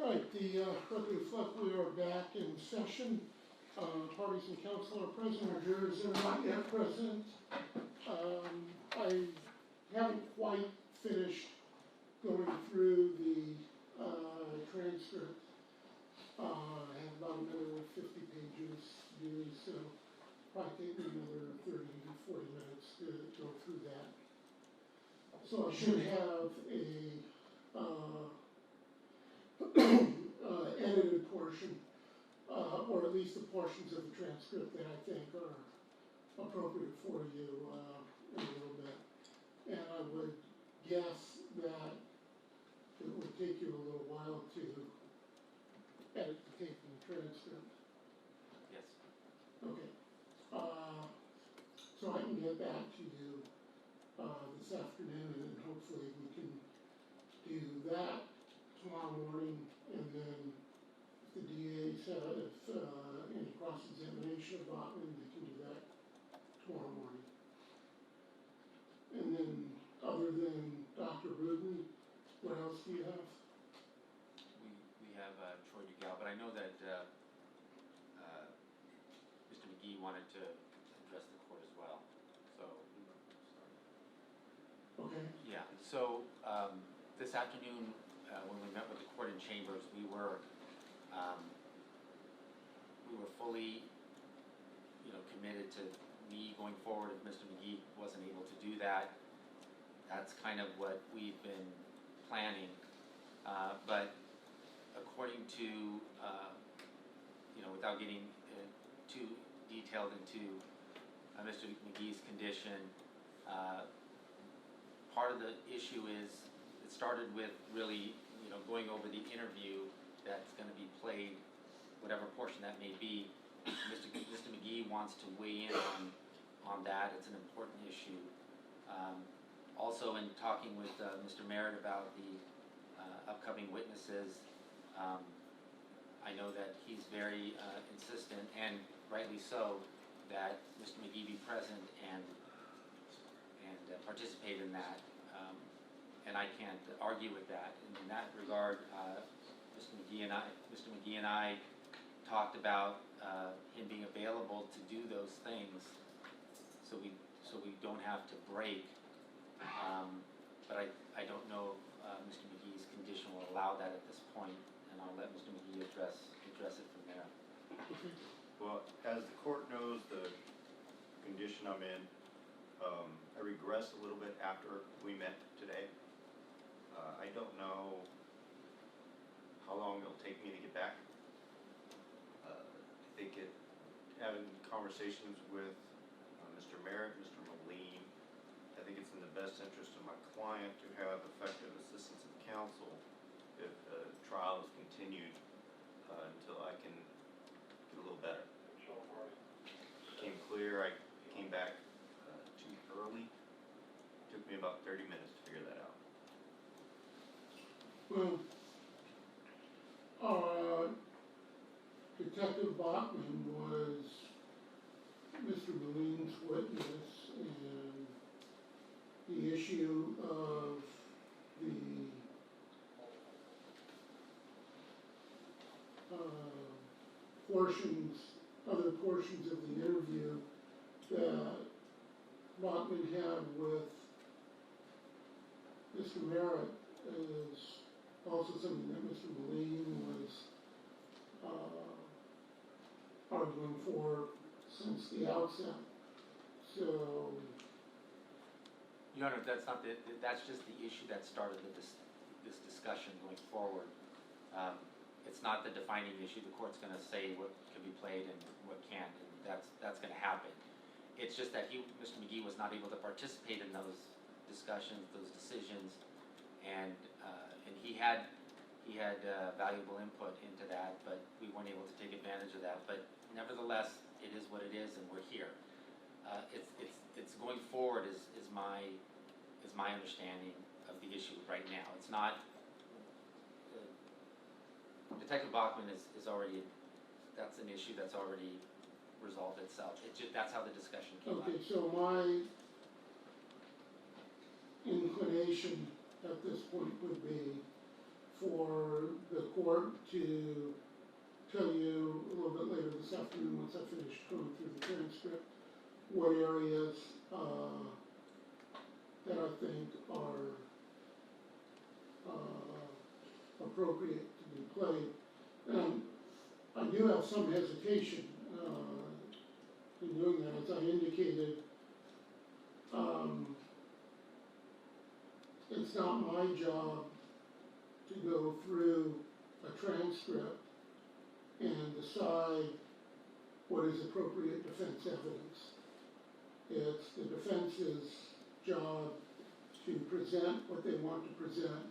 Alright, the record reflect we are back in session. Parties and counsel are present, our jurors are not yet present. I haven't quite finished going through the transcript. I have about another 50 pages to do, so probably take me another 30 to 40 minutes to go through that. So I should have a edited portion, or at least the portions of the transcript that I think are appropriate for you in a little bit. And I would guess that it would take you a little while to edit the tape and transcript. Yes. Okay. So I can get back to you this afternoon, and hopefully we can do that tomorrow morning, and then if the DA said if any cross-examination of Bachman, they can do that tomorrow morning. And then, other than Dr. Rudin, what else do you have? We have Troy Dugal, but I know that Mr. McGee wanted to address the court as well. So, Okay. yeah. So this afternoon, when we met with the court in chambers, we were fully, committed to me going forward. If Mr. McGee wasn't able to do that, that's kind of what we've been planning. But according to, without getting too detailed into Mr. McGee's condition, part of the issue is it started with really, going over the interview that's going to be played, whatever portion that may be. Mr. McGee wants to weigh in on that. It's an important issue. Also, in talking with Mr. Merritt about the upcoming witnesses, I know that he's very insistent, and rightly so, that Mr. McGee be present and participate in that. And I can't argue with that. And in that regard, Mr. McGee and I talked about him being available to do those things, so we don't have to break. But I don't know if Mr. McGee's condition will allow that at this point, and I'll let Mr. McGee address it from there. Well, as the court knows, the condition I'm in, I regressed a little bit after we met today. I don't know how long it'll take me to get back. I think having conversations with Mr. Merritt, Mr. Moline, I think it's in the best interest of my client to have effective assistance of counsel if the trial is continued until I can get a little better. It became clear I came back too early. It took me about 30 minutes to figure that out. Well, Detective Bachman was Mr. Moline's witness, and the issue of the other portions of the interview that Bachman had with Mr. Merritt is also something that Mr. Moline was arguing for since the outset. So, Your Honor, that's just the issue that started this discussion going forward. It's not the defining issue. The court's going to say what can be played and what can't, and that's going to happen. It's just that Mr. McGee was not able to participate in those discussions, those decisions, and he had valuable input into that, but we weren't able to take advantage of that. But nevertheless, it is what it is, and we're here. It's going forward is my understanding of the issue right now. It's not. Detective Bachman is already. That's an issue that's already resolved itself. That's how the discussion came up. okay, so my inclination at this point would be for the court to tell you a little bit later this afternoon, once I finish going through the transcript, what areas that I think are appropriate to be played. And I do have some hesitation in doing that, as I indicated. It's not my job to go through a transcript and decide what is appropriate defense evidence. It's the defense's job to present what they want to present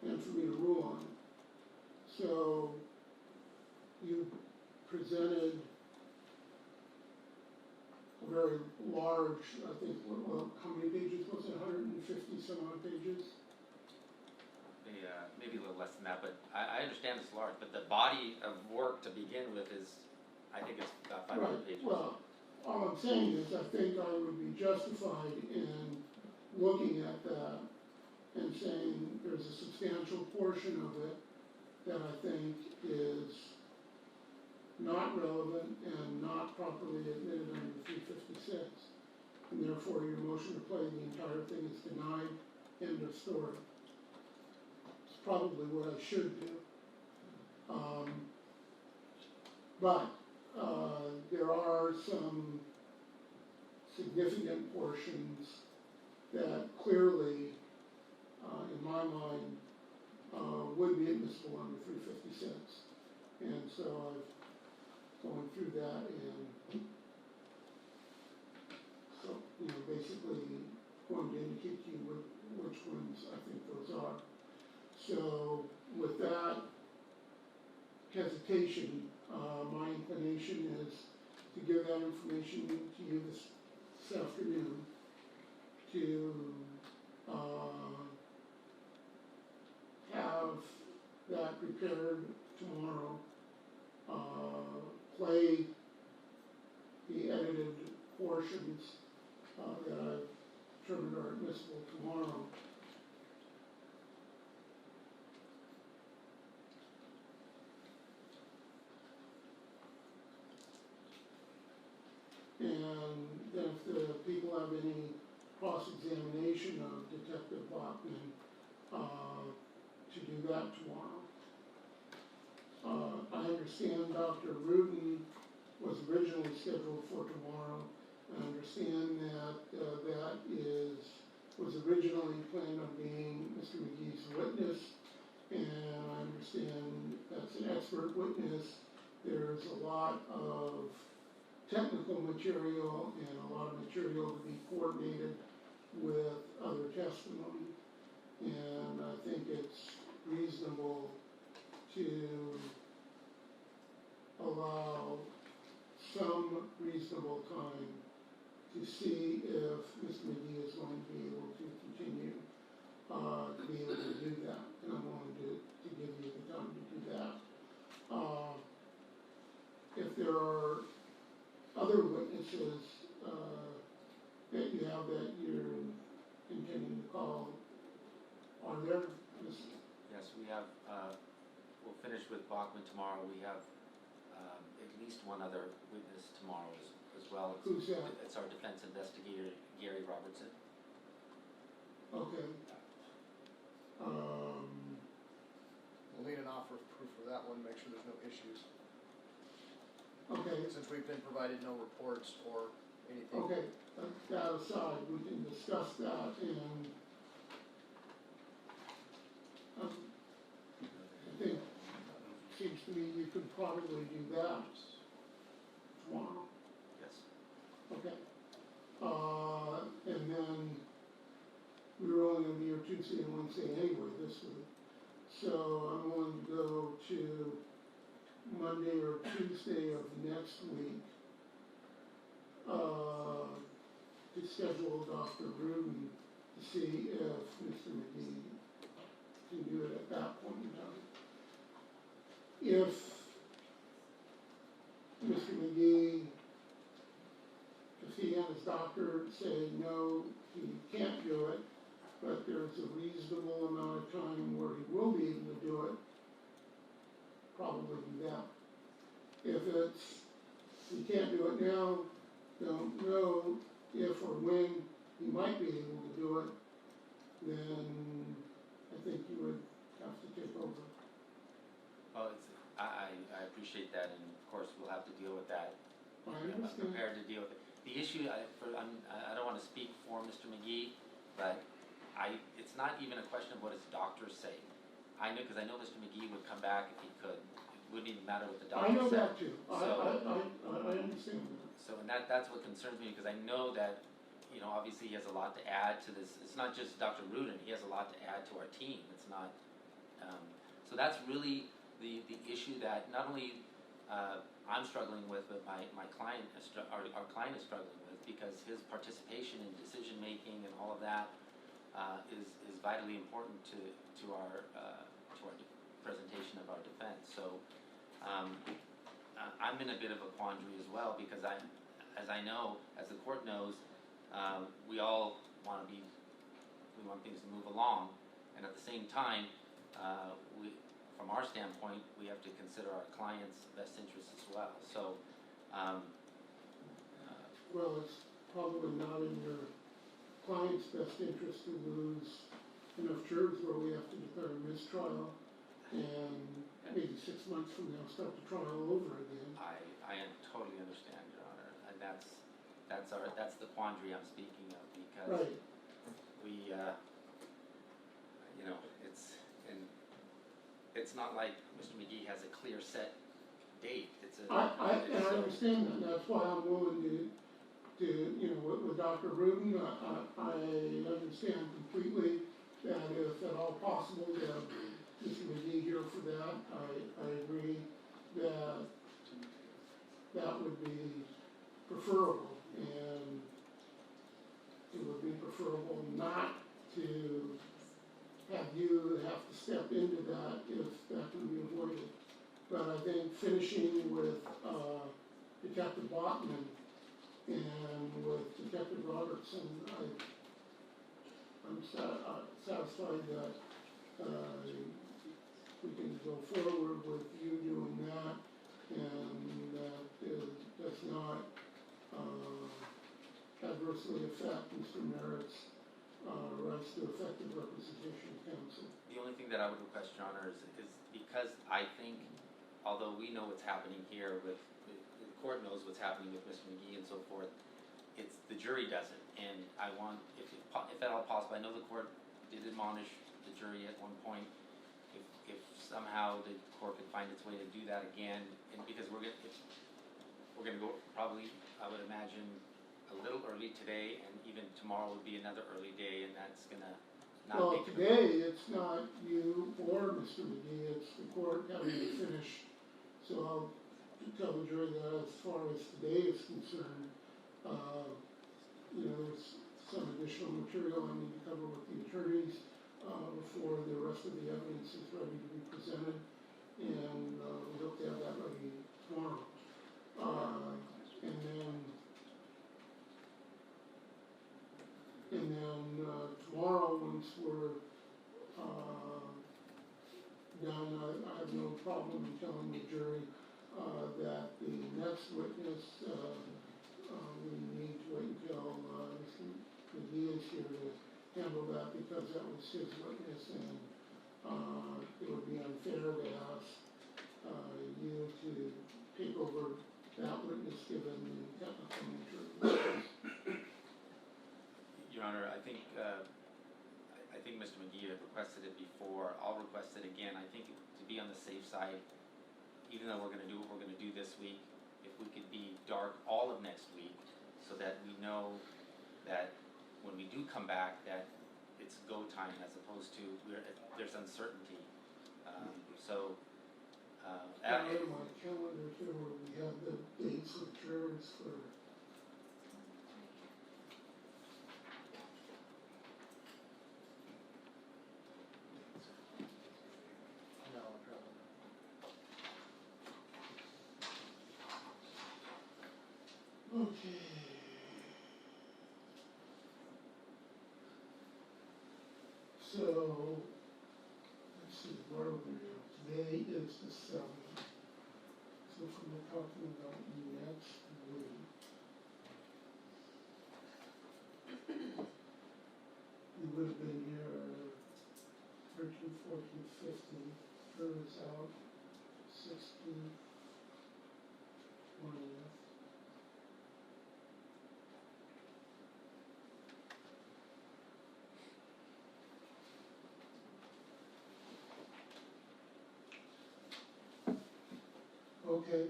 and for me to rule on it. So you presented a very large, I think, well, how many pages was it, 150 some odd pages? Maybe a little less than that, but I understand it's large, but the body of work to begin with is, I think it's about 500 pages. Well, all I'm saying is I think I would be justified in looking at that and saying there's a substantial portion of it that I think is not relevant and not properly admitted under 356. And therefore your motion to play the entire thing is denied, end of story. It's probably what I should do. But there are some significant portions that clearly, in my mind, would be admissible under 356. And so I've gone through that and so, basically going to indicate to you which ones I think those are. So with that hesitation, my inclination is to give that information to you this afternoon to have that prepared tomorrow, play the edited portions that I've determined are admissible tomorrow. And then if the people have any cross-examination of Detective Bachman, to do that tomorrow. I understand Dr. Rudin was originally scheduled for tomorrow. I understand that was originally planned on being Mr. McGee's witness, and I understand that's an expert witness. There's a lot of technical material and a lot of material to be coordinated with other testimony. And I think it's reasonable to allow some reasonable time to see if Mr. McGee is going to be able to continue to be able to do that. And I'm willing to give you the time to do that. If there are other witnesses that you have that you're intending to call, are there? Yes, we have, we'll finish with Bachman tomorrow. We have at least one other witness tomorrow as well. Who's that? It's our defense investigator, Gary Robertson. Okay. We'll need an offer of proof for that one, make sure there's no issues. Okay. Since we've been provided no reports or anything. Okay, that aside, we can discuss that and I think, seems to me you could probably do that tomorrow. Yes. Okay. And then we were only going to be here Tuesday and Wednesday anyway this week. So I'm willing to go to Monday or Tuesday of next week to schedule Dr. Rudin to see if Mr. McGee can do it at that point in time. If Mr. McGee, if he and his doctor say no, he can't do it, but there's a reasonable amount of time where he will be able to do it, probably do that. If it's, he can't do it now, don't know if or when he might be able to do it, then I think you would have to take over. Well, I appreciate that, and of course, we'll have to deal with that. I I'm understand. prepared to deal with it. The issue, I don't wanna speak for Mr. McGee, but it's not even a question of what his doctors say. I know, cause I know Mr. McGee would come back if he could. It wouldn't even matter what the I doctor know said. that too. So- I understand that. So, and that's what concerns me, because I know that, you know, obviously he has a lot to add to this. It's not just Dr. Rudin, he has a lot to add to our team. It's not, so that's really the issue that not only, I'm struggling with, but my client, our client is struggling with, because his participation in decision-making and all of that, is vitally important to our presentation of our defense. So, I'm in a bit of a quandary as well, because as I know, as the court knows, we all want things to move along, and at the same time, from our standpoint, we have to consider our client's best interests as well. So, Well, it's probably not in your client's best interest to lose enough jurors where we have to declare a mistrial and maybe 6 months from now start the trial over again. I totally understand, Your Honor, and that's the quandary I'm speaking of, because Right. we, you know, it's not like Mr. McGee has a clear set date. I understand that, and that's why I'm willing to, you know, with Dr. Rudin, I understand completely that if at all possible, to have Mr. McGee here for that. I agree that that would be preferable, and it would be preferable not to have you have to step into that if that can be avoided. But I think finishing with Detective Botman and with Detective Robertson, I'm satisfied that we can go forward with you doing that, and that it does not adversely affect Mr. Merritt's rights to effective representation of counsel. The only thing that I would request, Your Honor, is because I think, although we know what's happening here the court knows what's happening with Mr. McGee and so forth, it's the jury doesn't, and I want, if at all possible, I know the court did admonish the jury at one point, if somehow the court could find its way to do that again, and because we're gonna go probably, I would imagine, a little early today, and even tomorrow would be another early day, and that's gonna not Well, make it. today, it's not you or Mr. McGee, it's the court having to finish. So I'll tell the jury that as far as today is concerned, you know, there's some additional material I need to cover with the attorneys before the rest of the evidence is ready to be presented, and we hope to have that ready tomorrow. And then tomorrow, once we're done, I have no problem in telling the jury that the next witness, we need to wait until Mr. McGee is here to handle that, because that was his witness, and it would be unfair to ask you to take over that witness given the technical nature of the witness. Your Honor, I think Mr. McGee had requested it before. I'll request it again. I think to be on the safe side, even though we're gonna do what we're gonna do this week, if we could be dark all of next week, so that we know that when we do come back, that it's go time as opposed to there's uncertainty. I have my calendar here where we have the dates of jurors for. No, probably not. Okay. 9/11. So, let's see, where are we now? Today is the 7th. So if we're talking about next week, you would have been here 13th, 14th, 15th, Thursday's out, 16th, 20th. Okay,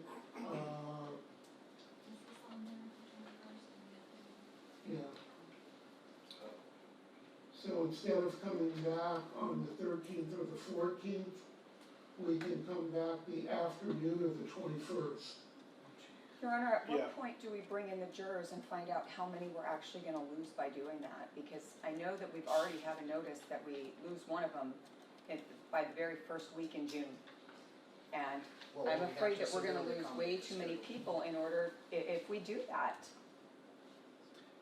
yeah. So instead of coming back on the 13th or the 14th, we can come back the afternoon of the 21st. Your Honor, at Yeah. what point do we bring in the jurors and find out how many we're actually going to lose by doing that? Because I know that we've already had a notice that we lose one of them by the very first week in June. And Well, I'm we have afraid to that we're going to submit lose the way comment too many schedule. people in order, if we do that.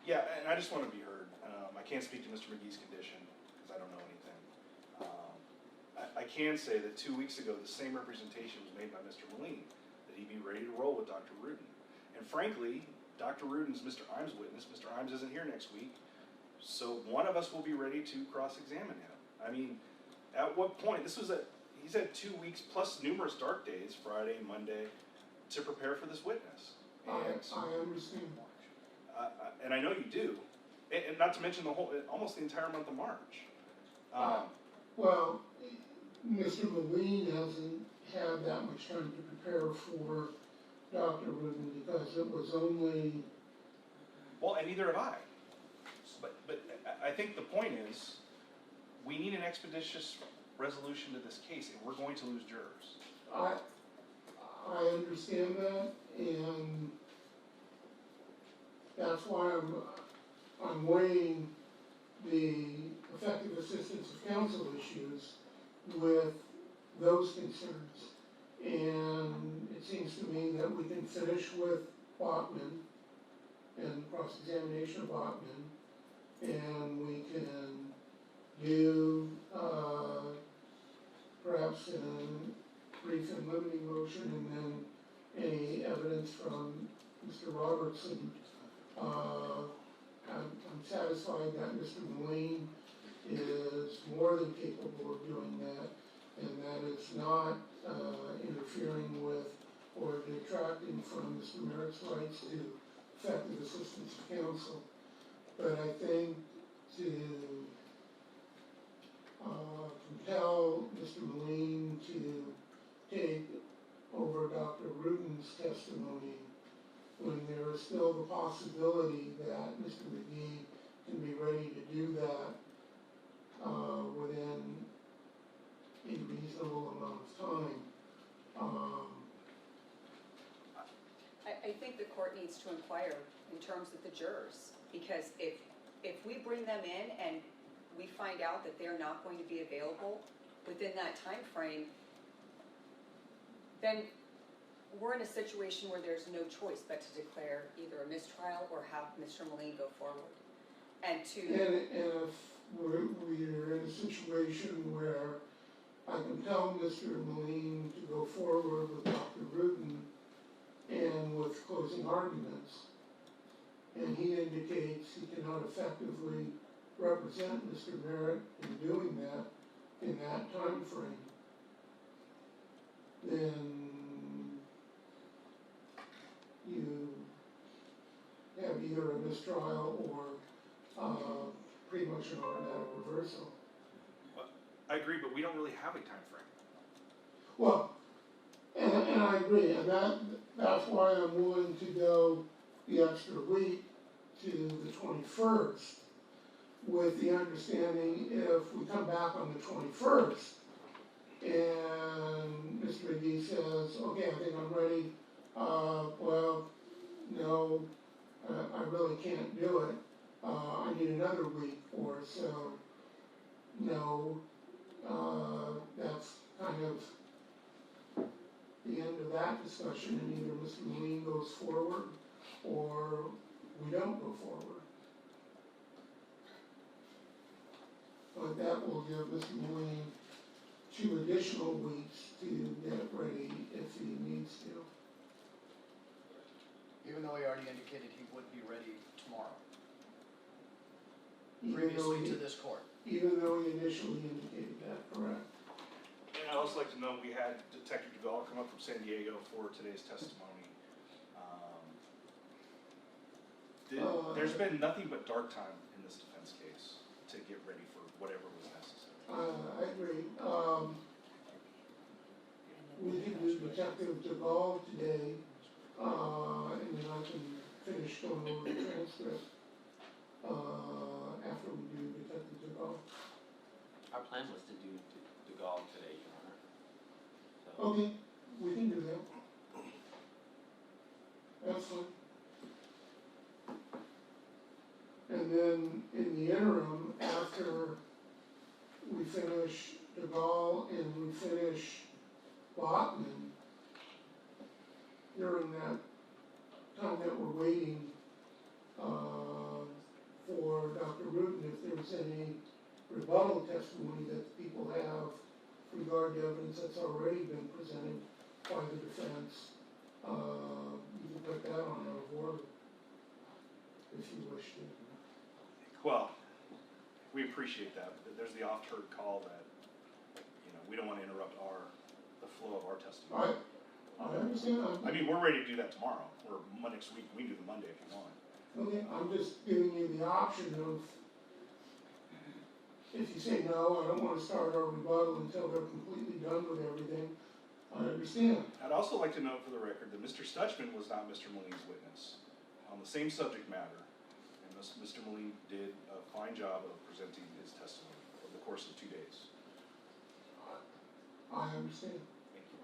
Yeah, and I just want to be heard. I can't speak to Mr. McGee's condition because I don't know anything. I can say that 2 weeks ago, the same representation was made by Mr. Moline, that he'd be ready to roll with Dr. Rudin. And frankly, Dr. Rudin's Mr. Imes' witness. Mr. Imes isn't here next week, so one of us will be ready to cross-examine him. I mean, at what point, he's had 2 weeks plus numerous dark days, Friday, Monday, to prepare for this witness. I understand. And I know you do, and not to mention almost the entire month of March. Well, Mr. Moline hasn't had that much time to prepare for Dr. Rudin because it was only, Well, and neither have I. But I think the point is, we need an expeditious resolution to this case, and we're going to lose jurors. I understand that, and that's why I'm weighing the effective assistance of counsel issues with those concerns. And it seems to me that we can finish with Bachman and cross-examination of Bachman, and we can do perhaps a brief and limiting motion, and then any evidence from Mr. Robertson. I'm satisfied that Mr. Moline is more than capable of doing that, and that it's not interfering with or detracting from Mr. Merritt's rights to effective assistance of counsel. But I think to compel Mr. Moline to take over Dr. Rudin's testimony when there is still the possibility that Mr. McGee can be ready to do that within a reasonable amount of time. I think the court needs to inquire in terms of the jurors, because if we bring them in and we find out that they're not going to be available within that time frame, then we're in a situation where there's no choice but to declare either a mistrial or have Mr. Moline go forward. And if we're in a situation where I compel Mr. Moline to go forward with Dr. Rudin and with closing arguments, and he indicates he cannot effectively represent Mr. Merritt in doing that in that time frame, then you have either a mistrial or pretty much an automatic reversal. I agree, but we don't really have a time frame. Well, and I agree, and that's why I'm willing to go the extra week to the 21st, with the understanding if we come back on the 21st and Mr. McGee says, okay, I think I'm ready, well, no, I really can't do it, I need another week or so, no, that's kind of the end of that discussion, and either Mr. Moline goes forward or we don't go forward. but that will give Mr. Moline 2 additional weeks to get it ready if he needs to. Even though he already indicated he would be ready tomorrow, Even though previously he, to this court. even though he initially indicated that, correct? And I'd also like to know, we had Detective Duvall come up from San Diego for today's testimony. There's been nothing but dark time in this defense case to get ready for whatever was necessary. I agree. We can do Detective Duvall today, and then I can finish going over the transcript, after we do Detective Duvall. Our plan was to do Gall today, Your Honor. So, Okay, we can do that. That's fine. And then in the interim, after we finish Duvall and we finish Bachman, during that time that we're waiting, for Dr. Rutan, if there's any rebuttal testimony that people have regard to evidence that's already been presented by the defense, you can put that on out of order, if you wish to. Well, we appreciate that, but there's the oft-heard call that, we don't want to interrupt the flow of our testimony. I understand. I mean, we're ready to do that tomorrow, or next week, we can do the Monday if you want. Okay, I'm just giving you the option of, if you say, no, I don't wanna start our rebuttal until they're completely done with everything, I understand. I'd also like to note for the record that Mr. Stutchman was not Mr. Moline's witness on the same subject matter, and Mr. Moline did a fine job of presenting his testimony over the course of 2 days. I understand. Thank you.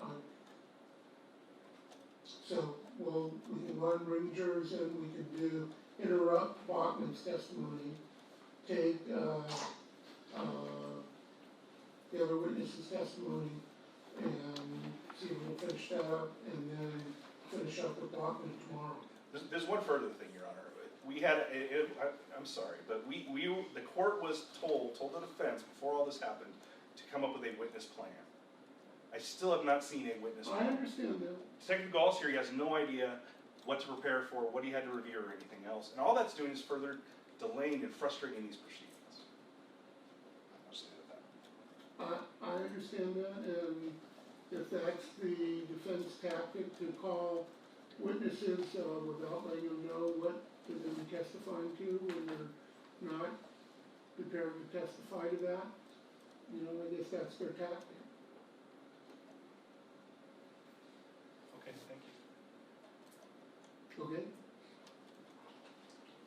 So, well, we can run ring jurors in, we can interrupt Bachman's testimony, take, the other witness's testimony, and see if we'll finish that up, and then finish up with Bachman tomorrow. There's one further thing, Your Honor. We had, I'm sorry, but the court was told the defense before all this happened to come up with a witness plan. I still have not seen a witness plan. I understand that. Detective Gall's here, he has no idea what to prepare for, what he had to review or anything else. And all that's doing is further delaying and frustrating these proceedings. I'll just leave it at that. I understand that, and if that's the defense tactic to call witnesses, without letting them know what they're gonna be testifying to when they're not prepared to testify to that, I guess that's their tactic. Okay, thank you. Okay?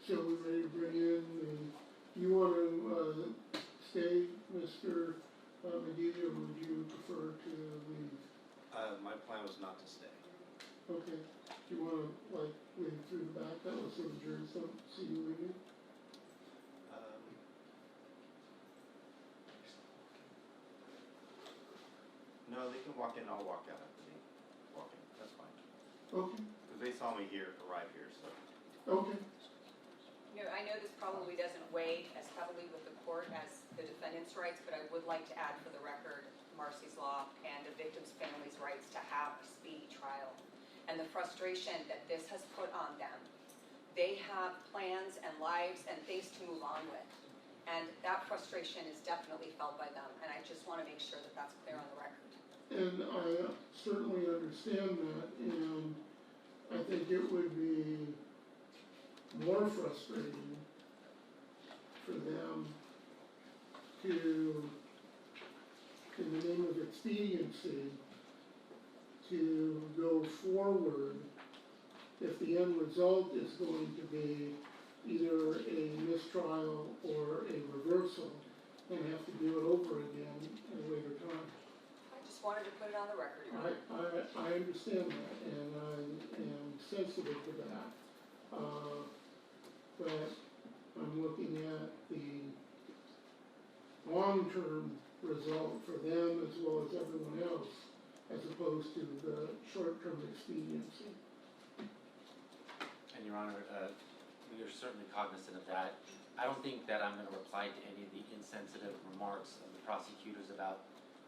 So we're ready to bring in you wanna, stay, Mr. McGee, or would you prefer to leave? My plan was not to stay. Okay, do you wanna, wave through the back, that was so the jurors don't see you leaving? No, they can walk in, I'll walk out after they walk in, that's fine. Okay, Because they saw me arrive here, so. okay, I know this probably doesn't weigh as heavily with the court as the defendant's rights, but I would like to add for the record Marcy's Law and the victim's family's rights to have a speedy trial. And the frustration that this has put on them. They have plans and lives and things to move on with. And that frustration is definitely felt by them, and I just want to make sure that that's clear on the record. and I certainly understand that, and I think it would be more frustrating for them to, in the name of expediency, to go forward if the end result is going to be either a mistrial or a reversal, and have to do it over again at a later time. I just wanted to put it on the record. I understand that, and I am sensitive to that. But I'm looking at the long-term result for them as well as everyone else, as opposed to the short-term expediency. And Your Honor, we are certainly cognizant of that. I don't think that I'm gonna reply to any of the insensitive remarks of the prosecutors about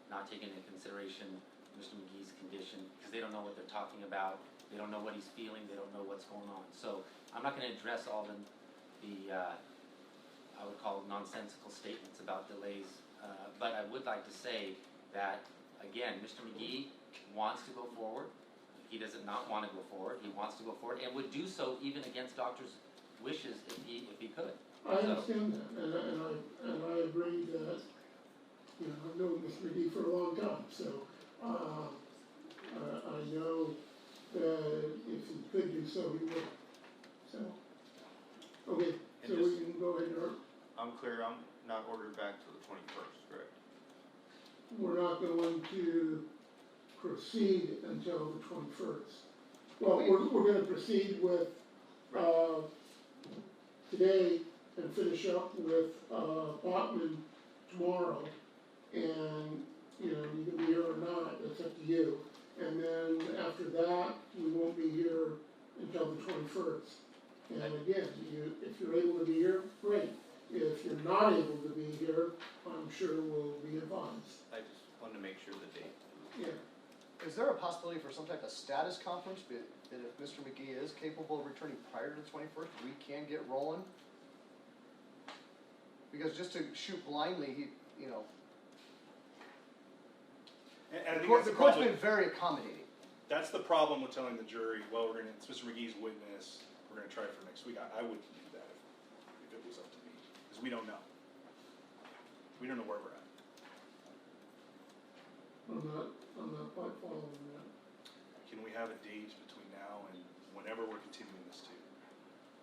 not taking into consideration Mr. McGee's condition, because they don't know what they're talking about, they don't know what he's feeling, they don't know what's going on. So I'm not gonna address all the I would call nonsensical statements about delays, but I would like to say that, again, Mr. McGee wants to go forward. He doesn't not want to go forward, he wants to go forward, and would do so even against doctors' wishes if he could. I understand that, and I agree that, you know, I've known Mr. McGee for a long time, so, I know that if he could do so, he would, so. Okay, so And we just- can go ahead and, I'm clear, I'm not ordered back till the 21st, correct? we're not going to proceed until the 21st. Well, we're gonna proceed with, today and finish up with, Bachman tomorrow. And, you know, you can be here or not, that's up to you. And then after that, we won't be here until the 21st. And again, if you're able to be here, great. If you're not able to be here, I'm sure we'll be advised. I just wanted to make sure the date. Yeah. Is there a possibility for some type of status conference, that if Mr. McGee is capable of returning prior to the 21st, we can get rolling? Because just to shoot blindly, he, you know, And I the think court, that's the the court's problem. been very accommodating. That's the problem with telling the jury, well, it's Mr. McGee's witness, we're gonna try it for next week. I wouldn't do that if it was up to me, because we don't know. We don't know where we're at. I'm not quite following that. Can we have a date between now and whenever we're continuing this to,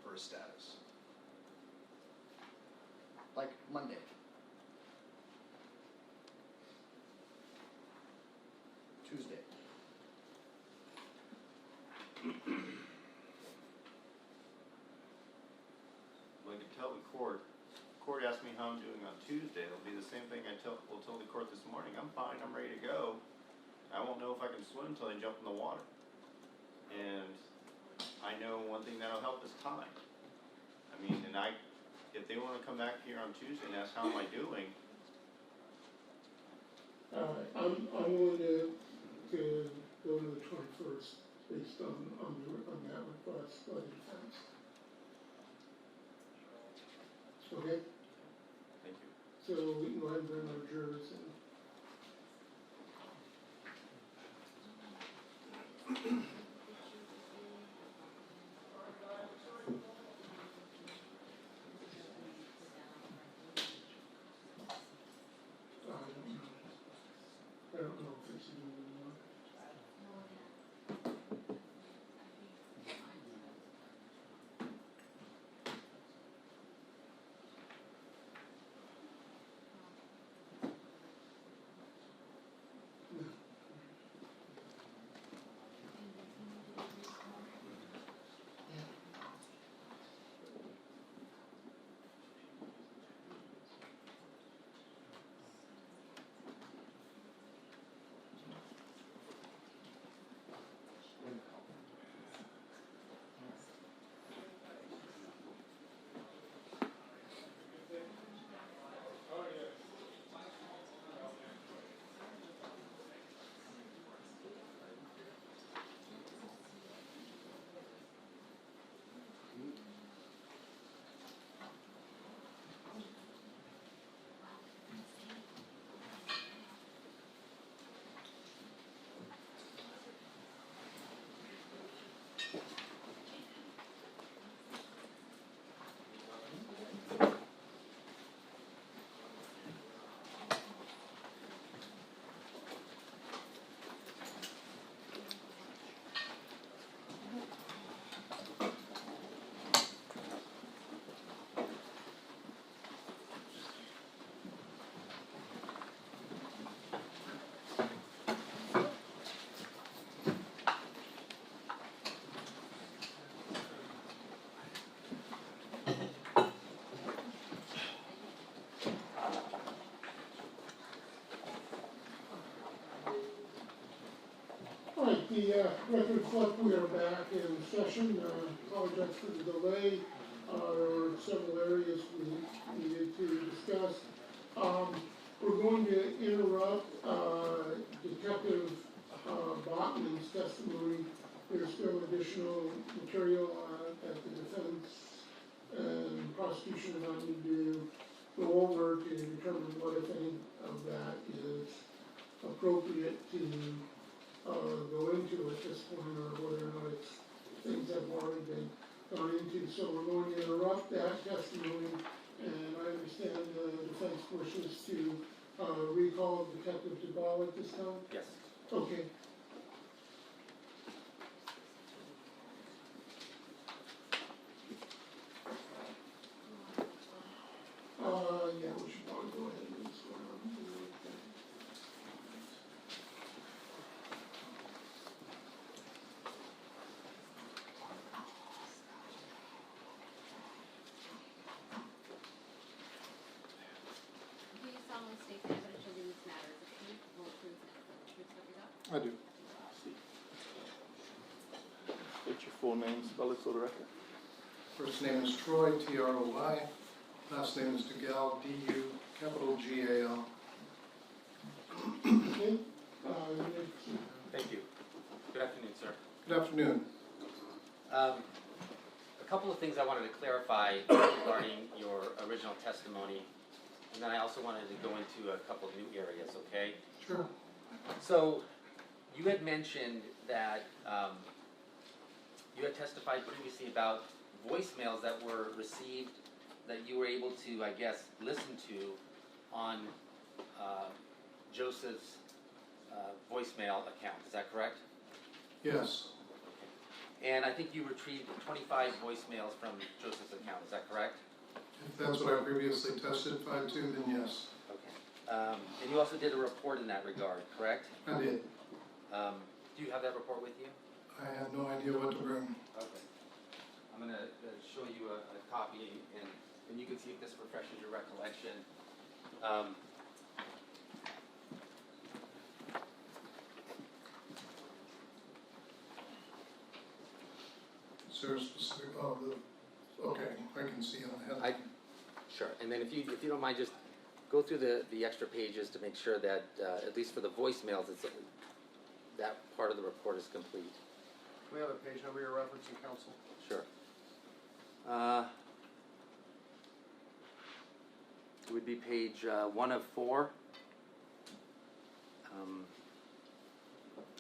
for a status? Like Monday. Tuesday. Well, I could tell the court asked me how I'm doing on Tuesday, it'll be the same thing will tell the court this morning, I'm fine, I'm ready to go. I won't know if I can swim until I jump in the water. And I know one thing that'll help is time. I mean, if they wanna come back here on Tuesday and ask how am I doing, I'm willing to go to the 21st based on that request by the defense. Okay, thank you. so we can go ahead and bring our jurors in. I don't know if it's even one. All right, the record reflect we are back in session. Apologize for the delay. There were several areas we needed to discuss. We're going to interrupt Detective Botman's testimony. There's still additional material that the defense and prosecution and I need to go over to determine what, if any, of that is appropriate to go into at this point, or whether or not it's things that have already been gone into. So we're going to interrupt that testimony, and I understand the defense wishes to recall Detective Duvall at this time? Yes. Okay. Yeah, we should probably go ahead and just go around and do it. Do you solemnly state the evidence in this matter is the truth, the whole truth, and nothing but the truth, so help you God? I do. State your full name, spell it for the record. First name is Troy, T-R-O-Y. Last name is DeGal, D-U, capital G-A-L. Okay, Thank you. Good afternoon, sir. Good afternoon. A couple of things I wanted to clarify regarding your original testimony, and then I also wanted to go into a couple of new areas, okay? Sure. So, you had mentioned that you had testified previously about voicemails that were received that you were able to, I guess, listen to on Joseph's voicemail account. Is that correct? Yes. And I think you retrieved 25 voicemails from Joseph's account. Is that correct? If that's what I previously testified to, then yes. Okay. And you also did a report in that regard, correct? I did. Do you have that report with you? I had no idea what to bring. Okay. I'm going to show you a copy, and you can see if this refreshes your recollection. Is there a specific, okay, I can see on the head. Sure. And then if you don't mind, just go through the extra pages to make sure that, at least for the voicemails, that part of the report is complete. Can we have a page number you're referencing, counsel? Sure. It would be page 1 of 4.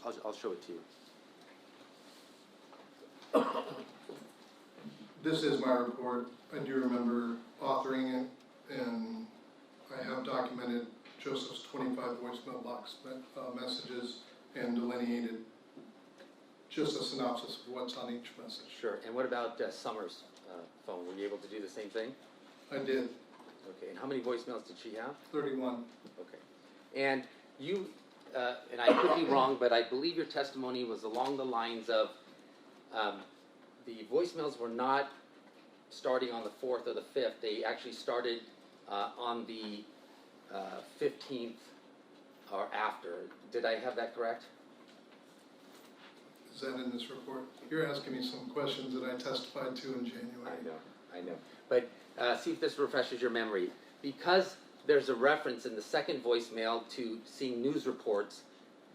I'll show it to you. This is my report. I do remember authoring it, and I have documented Joseph's 25 voicemail box messages and delineated just a synopsis of what's on each message. Sure. And what about Summer's phone? Were you able to do the same thing? I did. Okay. And how many voicemails did she have? 31. Okay. And you, and I could be wrong, but I believe your testimony was along the lines of the voicemails were not starting on the 4th or the 5th. They actually started on the 15th or after. Did I have that correct? Is that in this report? You're asking me some questions that I testified to in January. I know. But see if this refreshes your memory. Because there's a reference in the second voicemail to seeing news reports,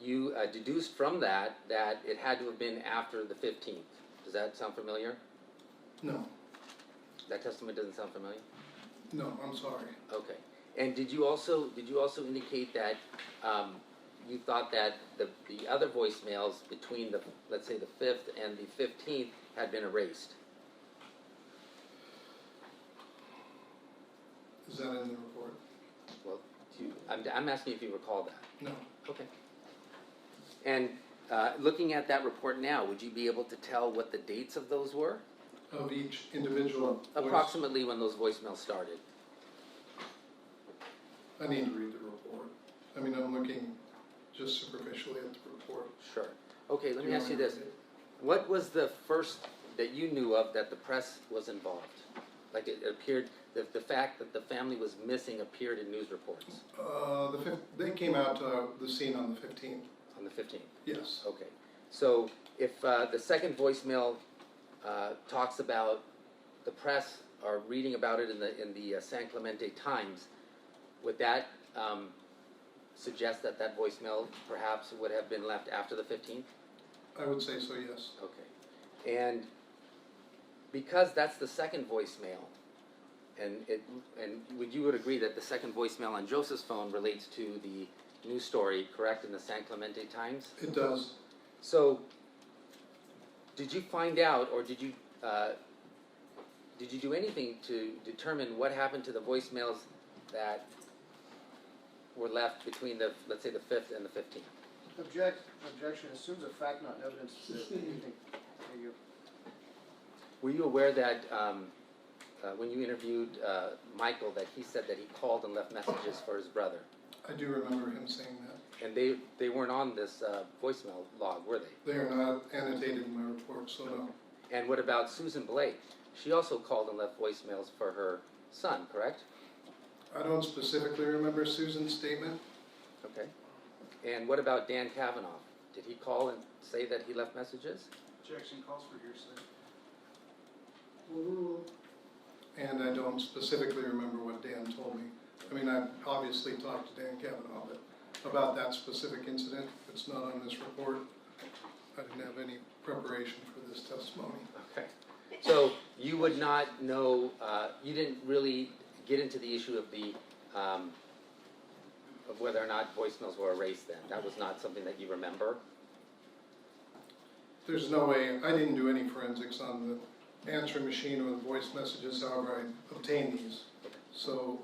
you deduced from that it had to have been after the 15th. Does that sound familiar? No. That testimony doesn't sound familiar? No, I'm sorry. Okay. And did you also indicate that you thought that the other voicemails between the, let's say, the 5th and the 15th had been erased? Is that in the report? Well, I'm asking if you recall that. No. Okay. And looking at that report now, would you be able to tell what the dates of those were? Of each individual voice? Approximately when those voicemails started. I need to read the report. I mean, I'm looking just superficially at the report. Sure. Okay, let me ask you this. What was the first that you knew of that the press was involved? Like it appeared, the fact that the family was missing appeared in news reports. They came out to the scene on the 15th. On the 15th? Yes. Okay. So if the second voicemail talks about the press are reading about it in the San Clemente Times, would that suggest that that voicemail perhaps would have been left after the 15th? I would say so, yes. Okay. And because that's the second voicemail, and you would agree that the second voicemail on Joseph's phone relates to the news story, correct, in the San Clemente Times? It does. So, did you find out, or did you do anything to determine what happened to the voicemails that were left between the, let's say, the 5th and the 15th? Objection assumes a fact, not evidence. Anything. There you go. Were you aware that when you interviewed Michael, that he said that he called and left messages for his brother? I do remember him saying that. And they weren't on this voicemail log, were they? They are not annotated in my report, so no. And what about Susan Blake? She also called and left voicemails for her son, correct? I don't specifically remember Susan's statement. Okay. And what about Dan Kavanaugh? Did he call and say that he left messages? Objection calls for hearsay. Overruled. And I don't specifically remember what Dan told me. I mean, I obviously talked to Dan Kavanaugh, but about that specific incident, it's not on this report. I didn't have any preparation for this testimony. Okay. So you would not know, you didn't really get into the issue of the of whether or not voicemails were erased then. That was not something that you remember? There's no way, I didn't do any forensics on the answering machine or the voice messages, however I obtained these. So,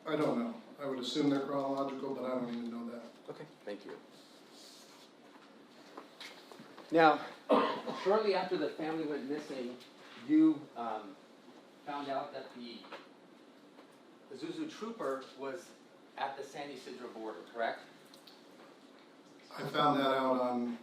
I don't know. I would assume they're chronological, but I don't even know that. Okay, thank you. Now, shortly after the family went missing, you found out that the Zuzu trooper was at the San Ysidro border, correct? I found that out on,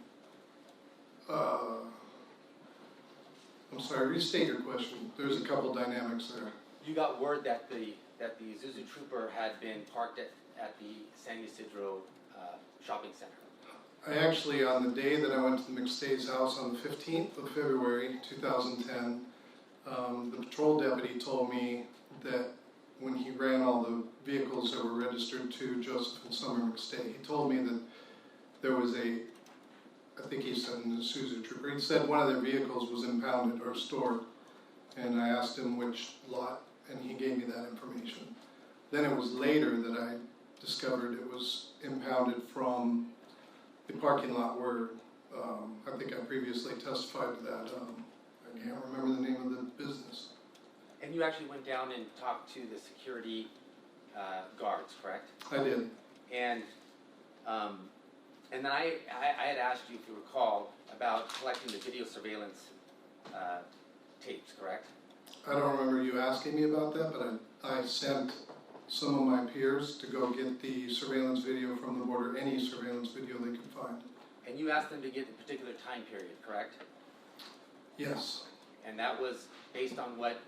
I'm sorry, restate your question. There's a couple dynamics there. You got word that the Zuzu trooper had been parked at the San Ysidro shopping center. I actually, on the day that I went to the McStay's house on the 15th of February, 2010, the patrol deputy told me that when he ran all the vehicles that were registered to Joseph and Summer McStay, he told me that there was I think he said in the Zuzu trooper, he said one of their vehicles was impounded or stored, and I asked him which lot, and he gave me that information. Then it was later that I discovered it was impounded from the parking lot where, I think I previously testified to that, I can't remember the name of the business. And you actually went down and talked to the security guards, correct? I did. And then I had asked you, if you recall, about collecting the video surveillance tapes, correct? I don't remember you asking me about that, but I sent some of my peers to go get the surveillance video from the border, any surveillance video they could find. And you asked them to get a particular time period, correct? Yes. And that was based on what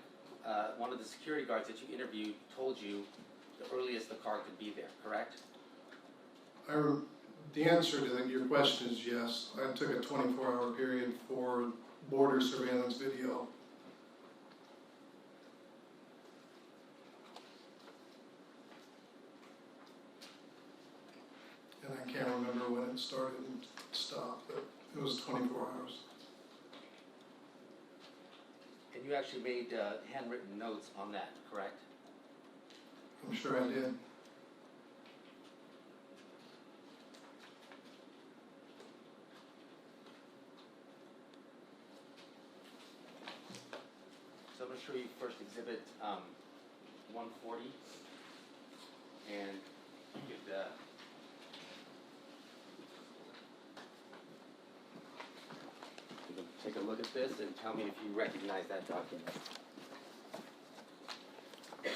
one of the security guards that you interviewed told you the earliest the car could be there, correct? The answer to your question is yes. I took a 24-hour period for border surveillance video. And I can't remember when it started and stopped, but it was 24 hours. And you actually made handwritten notes on that, correct? I'm sure I did. So I'm going to show you first exhibit 140, and you could take a look at this and tell me if you recognize that document.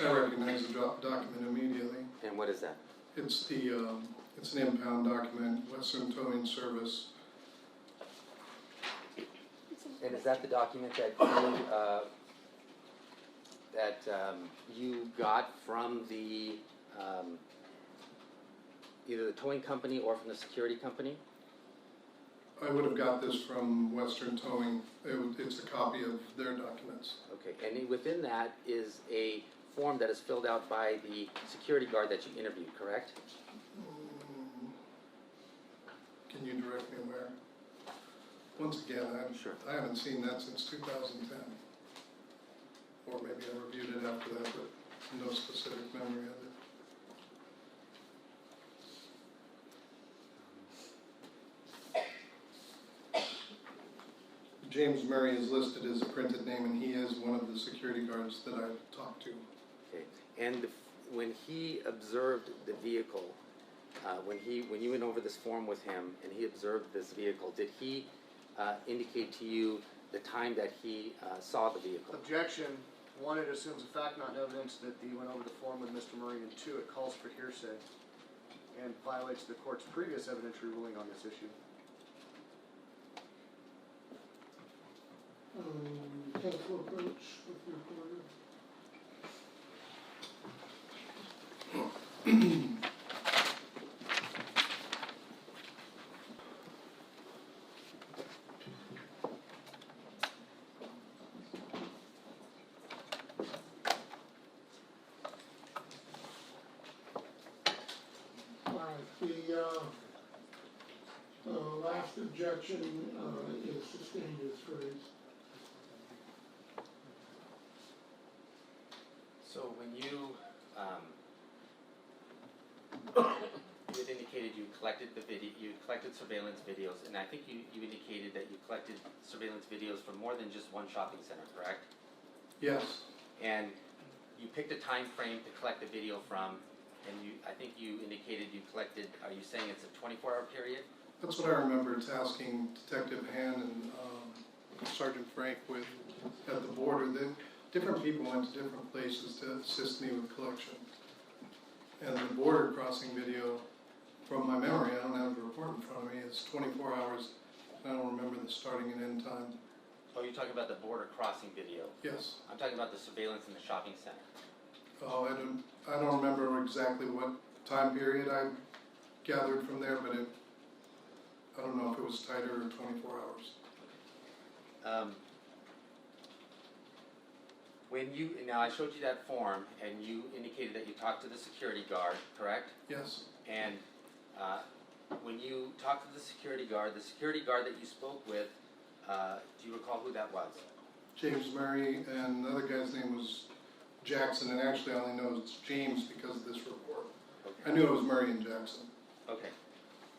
I recognize the document immediately. And what is that? It's it's an impound document, Western Towing Service. And is that the document that you got from the either the towing company or from the security company? I would have got this from Western Towing. It's a copy of their documents. Okay, and within that is a form that is filled out by the security guard that you interviewed, correct? Can you direct me where? Once again, Sure. I haven't seen that since 2010. Or maybe I reviewed it after that, but no specific memory of it. James Murray is listed as a printed name, and he is one of the security guards that I've talked to. Okay, and when he observed the vehicle, when you went over this form with him and he observed this vehicle, did he indicate to you the time that he saw the vehicle? Objection. One, it assumes a fact, not evidence, that he went over the form with Mr. Murray, and two, it calls for hearsay and violates the court's previous evidentiary ruling on this issue. Council approach with your recorder. The last objection is sustained as raised. So when you you had indicated you collected you collected surveillance videos, and I think you indicated that you collected surveillance videos from more than just one shopping center, correct? Yes, And you picked a time frame to collect the video from, and I think you indicated you collected, are you saying it's a 24-hour period? that's what I remember tasking Detective Han and Sergeant Frank with at the border. Different people went to different places to assist me with collection. And the border crossing video, from my memory, I don't have the report in front of me, it's 24 hours. I don't remember the starting and end time. Oh, you're talking about the border crossing video. Yes. I'm talking about the surveillance in the shopping center. Oh, I don't remember exactly what time period I gathered from there, but I don't know if it was tighter or 24 hours. Now I showed you that form, and you indicated that you talked to the security guard, correct? Yes, And when you talked to the security guard that you spoke with, do you recall who that was? James Murray, and the other guy's name was Jackson, and actually I only know it's James because of this report. I knew it was Murray and Jackson. Okay.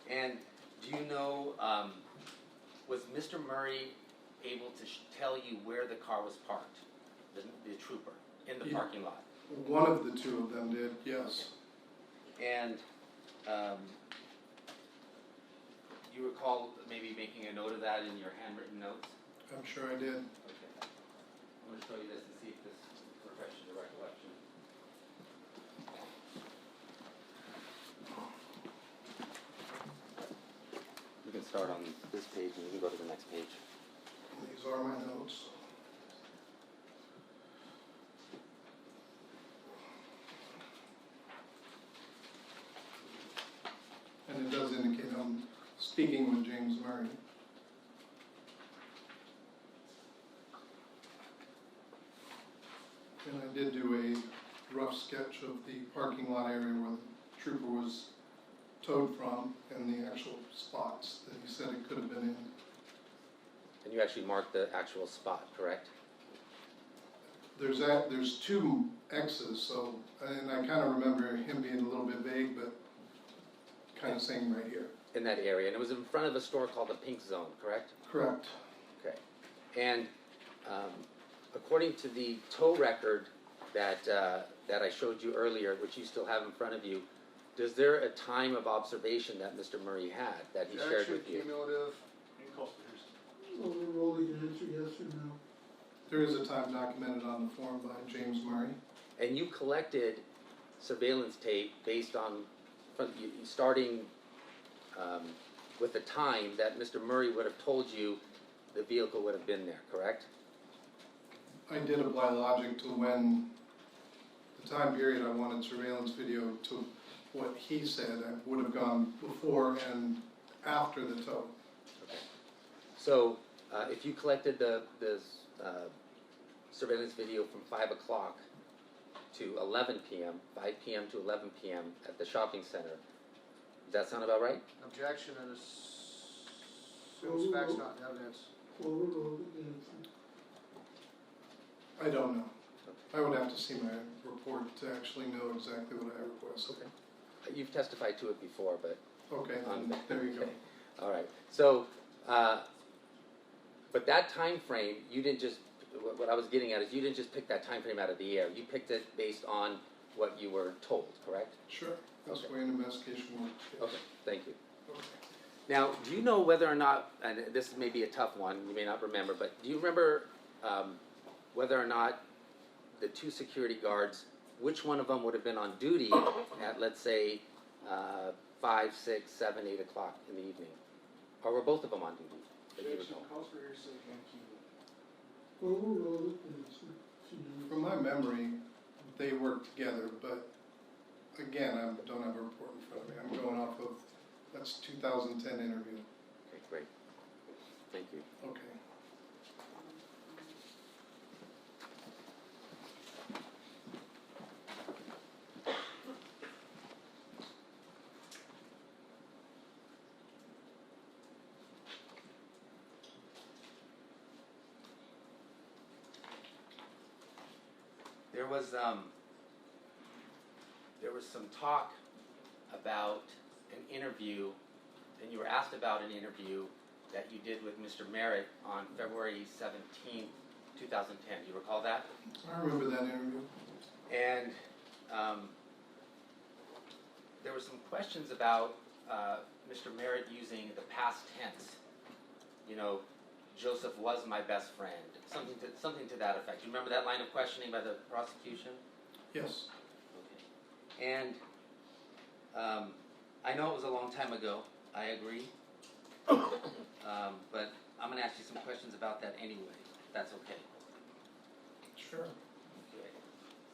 And do you know, was Mr. Murray able to tell you where the car was parked, the trooper, in the parking lot? One of the two of them did, yes. And you recall maybe making a note of that in your handwritten notes? I'm sure I did. Okay. I'm going to show you this and see if this refreshes your recollection. You can start on this page and you can go to the next page. These are my notes. And it does indicate I'm speaking with James Murray. And I did do a rough sketch of the parking lot area where the trooper was towed from and the actual spots that he said it could have been in. And you actually marked the actual spot, correct? There's two X's, so, and I kind of remember him being a little bit vague, but kind of saying right here. In that area. And it was in front of a store called the Pink Zone, correct? Correct. Okay. And according to the tow record that I showed you earlier, which you still have in front of you, is there a time of observation that Mr. Murray had that he shared with you? Cumulative. Overall, you can answer yes or no. There is a time documented on the form by James Murray. And you collected surveillance tape based on starting with the time that Mr. Murray would have told you the vehicle would have been there, correct? I did apply logic to when the time period I wanted surveillance video to what he said. I would have gone before and after the tow. Okay. So, if you collected the surveillance video from 5 o'clock to 11 p.m., 5 p.m. to 11 p.m. at the shopping center, does that sound about right? Objection, it assumes facts not in evidence. I don't know. I would have to see my report to actually know exactly what I requested. You've testified to it before, but Okay, then there you go. okay. All right. So, but that time frame, you didn't just. What I was getting at is you didn't just pick that time frame out of the air. You picked it based on what you were told, correct? Sure, that's Okay. the way an investigation works. Yes. Okay. Thank you. Okay. Now, do you know whether or not, and this may be a tough one, you may not remember, but do you remember whether or not the two security guards, which one of them would have been on duty at, let's say, 5, 6, 7, 8 o'clock in the evening? Or were both of them on duty? that you Objection, recall? calls for hearsay and cumulative. From my memory, they work together, but again, I don't have a report in front of me. I'm going off of, that's 2010 interview. Okay, great. Thank you. Okay. There was some talk about an interview, and you were asked about an interview that you did with Mr. Merritt on February 17th, 2010. Do you recall that? I remember that interview. And there were some questions about Mr. Merritt using the past tense. You know, Joseph was my best friend. Something to that effect. Do you remember that line of questioning by the prosecution? Yes. Okay. And I know it was a long time ago. I agree. But I'm going to ask you some questions about that anyway, if that's okay. Sure. Okay.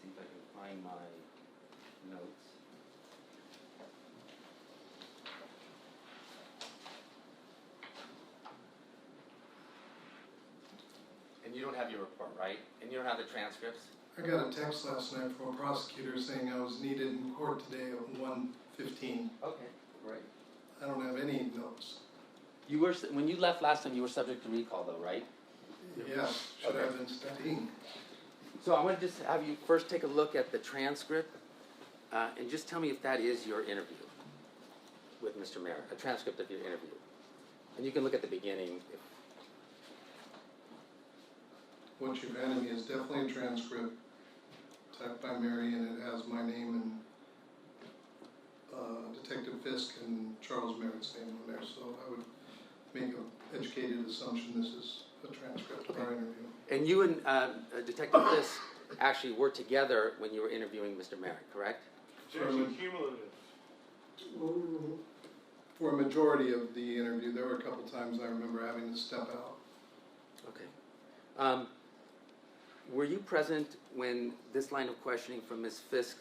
See if I can find my notes. And you don't have your report, right? And you don't have the transcripts? I got a text last night from a prosecutor saying I was needed in court today at 1:15. Okay, great. I don't have any notes. You were, when you left last time, you were subject to recall though, right? Yes, should have been studying. So I want to just have you first take a look at the transcript and just tell me if that is your interview with Mr. Merritt, a transcript of your interview. And you can look at the beginning. What you've handed me is definitely a transcript typed by Mary, and it has my name and Detective Fisk and Charles Merritt's name on there. So I would make an educated assumption this is a transcript of our interview. And you and Detective Fisk actually were together when you were interviewing Mr. Merritt, correct? Objection, cumulative. For a majority of the interview, there were a couple times I remember having to step out. Okay. Were you present when this line of questioning from Ms. Fisk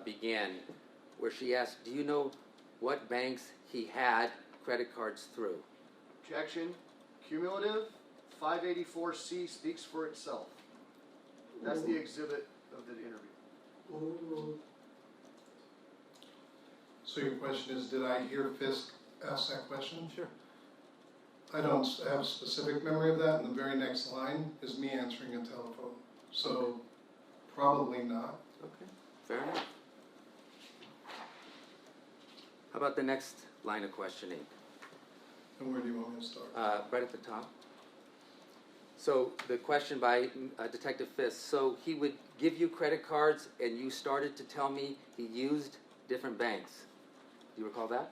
began, where she asked, do you know what banks he had credit cards through? Objection, cumulative, 584C speaks for itself. That's the exhibit of the interview. So your question is, did I hear Fisk ask that question? Sure. I don't have specific memory of that, and the very next line is me answering a telephone. So, probably not. Okay, fair enough. How about the next line of questioning? And where do you want me to start? Right at the top. So the question by Detective Fisk, so he would give you credit cards and you started to tell me he used different banks. Do you recall that?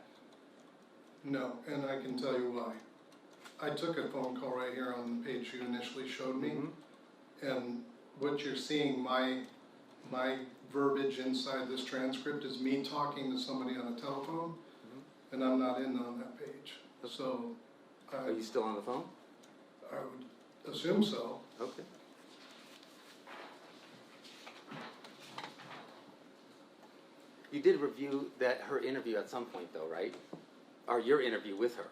No, and I can tell you why. I took a phone call right here on the page you initially showed me, and what you're seeing, my verbiage inside this transcript is me talking to somebody on a telephone, and I'm not in on that page. So, Are you still on the phone? I would assume so. Okay. You did review her interview at some point though, right? Or your interview with her?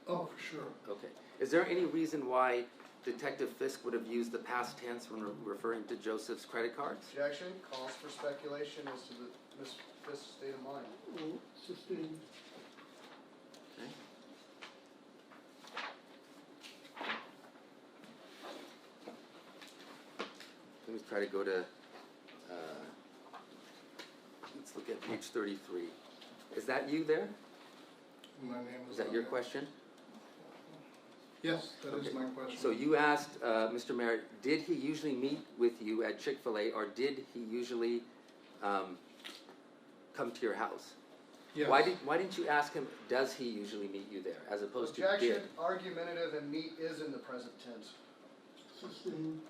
Oh, for sure. Okay. Is there any reason why Detective Fisk would have used the past tense when referring to Joseph's credit cards? Objection, calls for speculation as to Ms. Fisk's state of mind. Oh, sustained. Okay. Let me try to go to, let's look at page 33. Is that you there? My name Is is that on your there. question? Yes, that is Okay. my question. So you asked Mr. Merritt, did he usually meet with you at Chick-fil-A, or did he usually come to your house? Yes. Why didn't you ask him, does he usually meet you there, as opposed to Objection, did? argumentative, and meet is in the present tense. Sustained.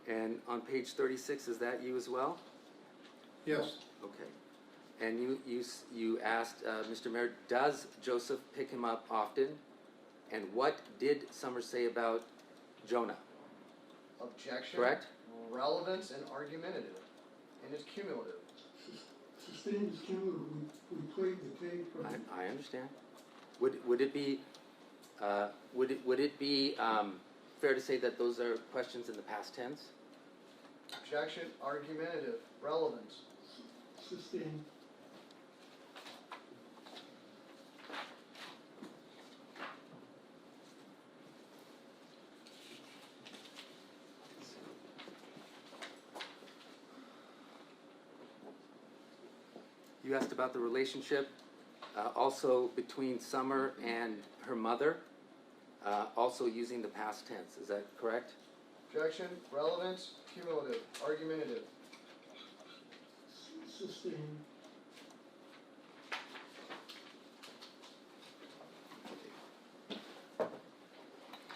And on page 36, is that you as well? Yes, Okay. And you asked Mr. Merritt, does Joseph pick him up often? And what did Summer say about Jonah? Objection. Correct? Relevance and argumentative, and it's cumulative. Sustained is cumulative. We played the tape. Right? I understand. Would it be fair to say that those are questions in the past tense? Objection, argumentative, relevance. Sustained. You asked about the relationship also between Summer and her mother, also using the past tense. Is that correct? Objection, relevance, cumulative, argumentative. Sustained.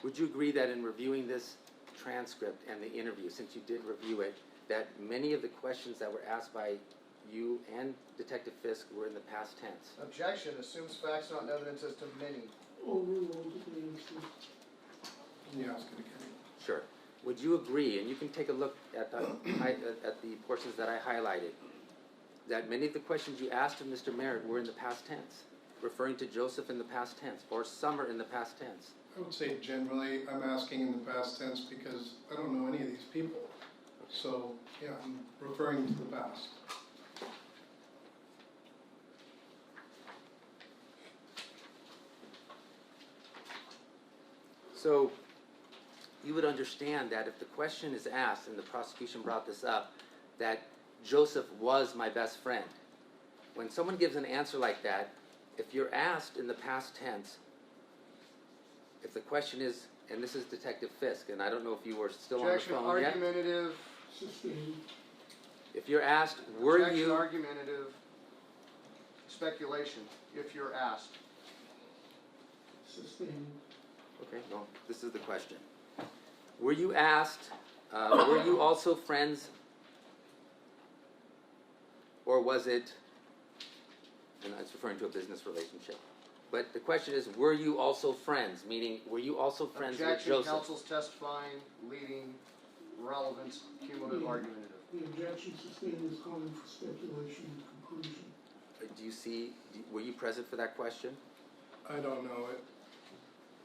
Would you agree that in reviewing this transcript and the interview, since you did review it, that many of the questions that were asked by you and Detective Fisk were in the past tense? Objection, assumes facts not evidence as to many. Overruled the answer. can you ask it again? Sure. Would you agree, and you can take a look at the portions that I highlighted, that many of the questions you asked of Mr. Merritt were in the past tense, referring to Joseph in the past tense, or Summer in the past tense? I would say generally, I'm asking in the past tense because I don't know any of these people. So, yeah, I'm referring to the past. So, you would understand that if the question is asked, and the prosecution brought this up, that Joseph was my best friend. When someone gives an answer like that, if you're asked in the past tense, if the question is, and this is Detective Fisk, and I don't know if you were still Objection, on the phone yet. argumentative. Sustained. If you're asked, were Objection, you, argumentative, speculation, if you're asked. Sustained. okay, no, this is the question. Were you asked, were you also friends, or was it, and it's referring to a business relationship. But the question is, were you also friends? Meaning, were you also friends with Objection, Joseph? counsel's testifying, leading, relevance, cumulative, Yeah. argumentative. The objection sustained is calling for speculation and conclusion. Do you see, were you present for that question? I don't know it.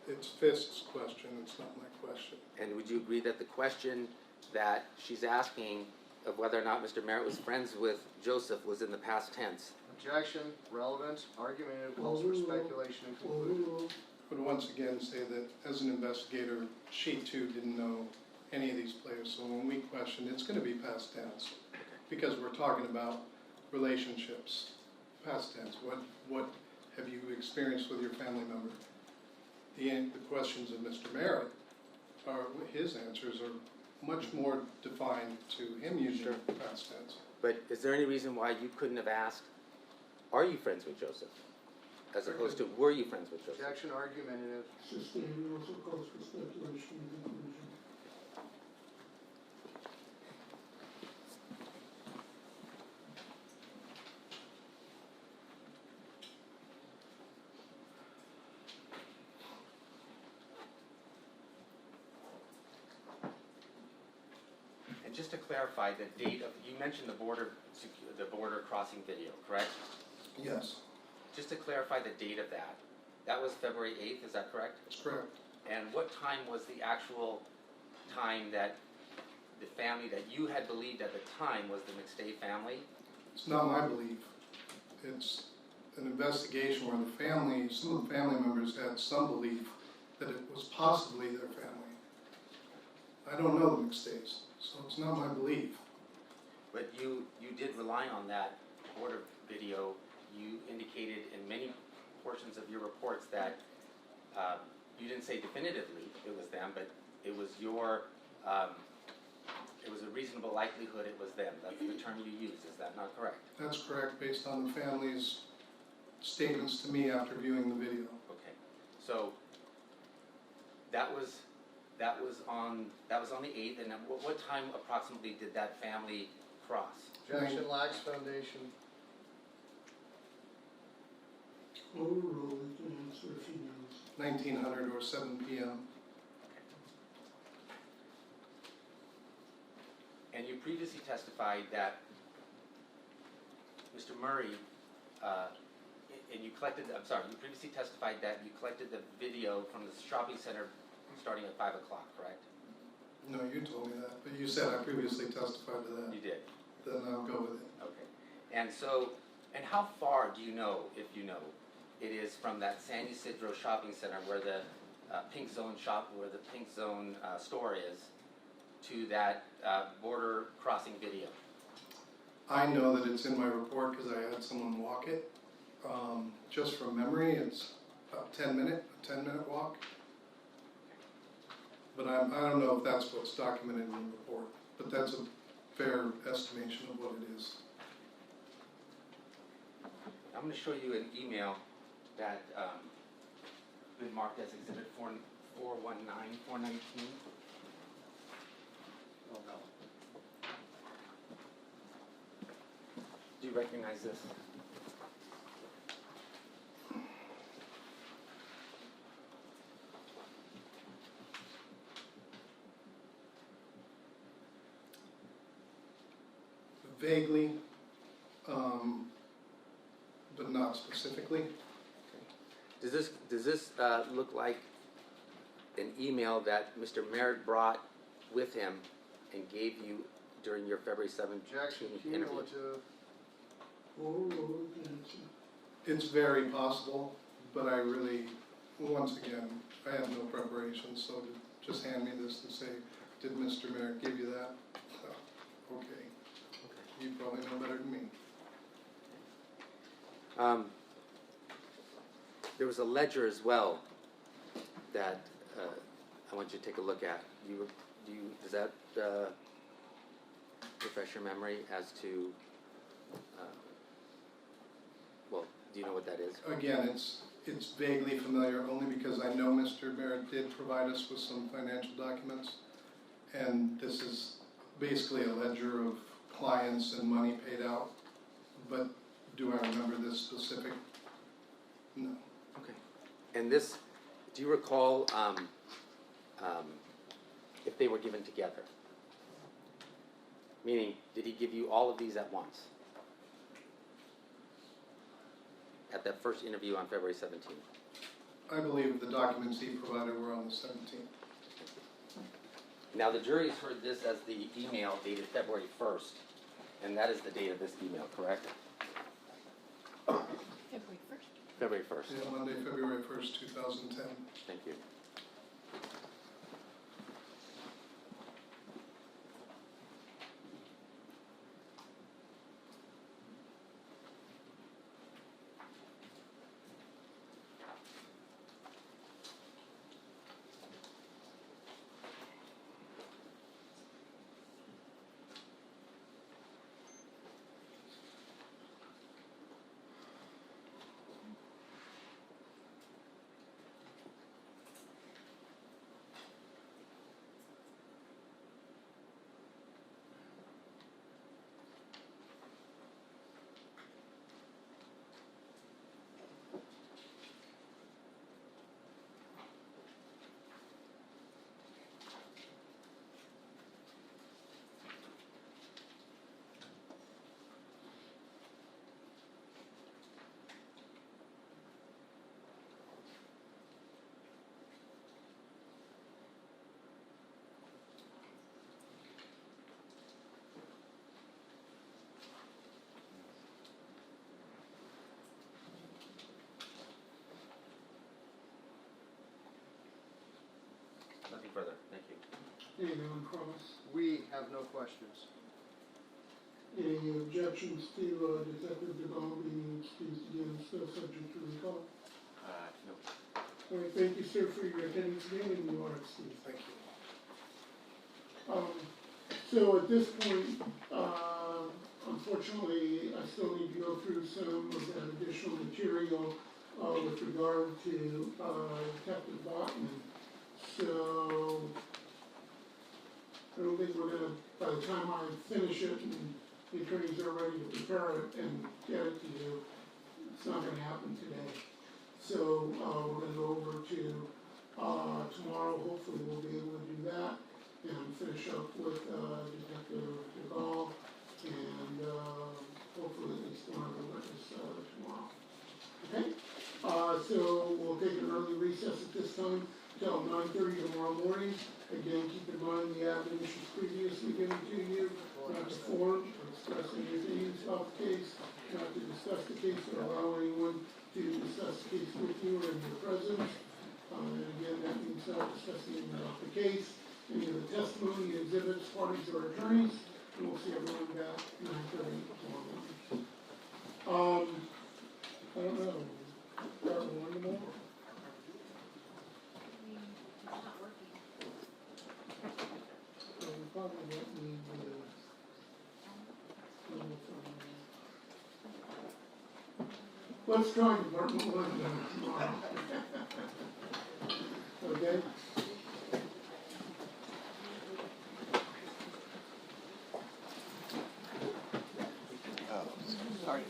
It's Fisk's question, it's not my question. And would you agree that the question that she's asking of whether or not Mr. Merritt was friends with Joseph was in the past tense? Objection, relevance, argumentative, calls for speculation and conclusion. Overruled. I would once again say that as an investigator, she too didn't know any of these players. So when we question, it's going to be past tense because we're talking about relationships. Past tense. What have you experienced with your family member? The questions of Mr. Merritt are his answers are much more defined to him using Sure. past tense. But is there any reason why you couldn't have asked, are you friends with Joseph? As opposed to, were you friends with Joseph? Objection, argumentative. Sustained also calls for speculation and conclusion. And just to clarify the date of, you mentioned the border crossing video, correct? Yes, Just to clarify the date of that, that was February 8th, is that correct? that's correct. And what time was the actual time that the family that you had believed at the time was the McStay family? It's not my belief. It's an investigation where some of the family members had some belief that it was possibly their family. I don't know the McStays, so it's not my belief. But you did rely on that border video. You indicated in many portions of your reports that you didn't say definitively it was them, but it was it was a reasonable likelihood it was them. That's the term you used, is that not correct? That's correct, based on the family's statements to me after viewing the video. Okay, so that was on the 8th, and then what time approximately did that family cross? Jackson Lax Foundation. Overruled, we can answer if he knows. 1900 or 7 p.m. And you previously testified that Mr. Murray, you previously testified that you collected the video from the shopping center starting at 5 o'clock, correct? No, you told me that, but you said I previously testified to that. You did. Then I'll go with it. Okay. And how far do you know, if you know, it is from that San Ysidro shopping center where the Pink Zone store is, to that border crossing video? I know that it's in my report because I had someone walk it. Just from memory, it's about a 10-minute walk. But I don't know if that's what's documented in the report, but that's a fair estimation of what it is. I'm going to show you an email that been marked as Exhibit 419. Oh no. Do you recognize this? Vaguely, but not specifically. Does this look like an email that Mr. Merritt brought with him and gave you during your February 17th Jackson interview? cumulative. Overruled, we can answer. It's very possible, but I really, once again, I have no preparation, so to just hand me this and say, did Mr. Merritt give you that? Okay. You probably know better than me. There was a ledger as well that I want you to take a look at. Does that refresh your memory as to, do you know what that is? Again, it's vaguely familiar only because I know Mr. Merritt did provide us with some financial documents, and this is basically a ledger of clients and money paid out, but do I remember this specific? No. Okay. And this, do you recall if they were given together? Meaning, did he give you all of these at once? At that first interview on February 17th? I believe the documents he provided were on the 17th. Now, the jury has heard this as the email dated February 1st, and that is the date of this email, correct? February 1st. February 1st. Yeah, Monday, February 1st, 2010. Thank you. Anything on cross? We have no questions. Any objections to Detective DeGaul being excused again, still subject to recall? No. All right, thank you, sir, for your attendance today, and you are excused. Thank you. So at this point, unfortunately, I still need to go through some of that additional material with regard to Detective Bachman. So I don't think we're gonna, by the time I finish it and the attorneys are ready to prepare it and get it to you, it's not gonna happen today. So we're gonna go over to tomorrow, hopefully we'll be able to do that and finish up with Detective DeGaul and hopefully at least one other witness tomorrow. Okay? So we'll take an early recess at this time till 9:30 tomorrow morning. Again, keep in mind the admonitions previously given to you, not to form or express any opinions about the case, not to discuss the case or allow anyone to discuss the case with you or in your presence. And again, that means not discussing anything about the case, any of the testimony, exhibits, parties, or attorneys. And we'll see everyone back at 9:30 tomorrow morning. I don't know, start one tomorrow? It's not working. So we probably don't need the number from, let's try Department 1 tomorrow. Okay? Sorry.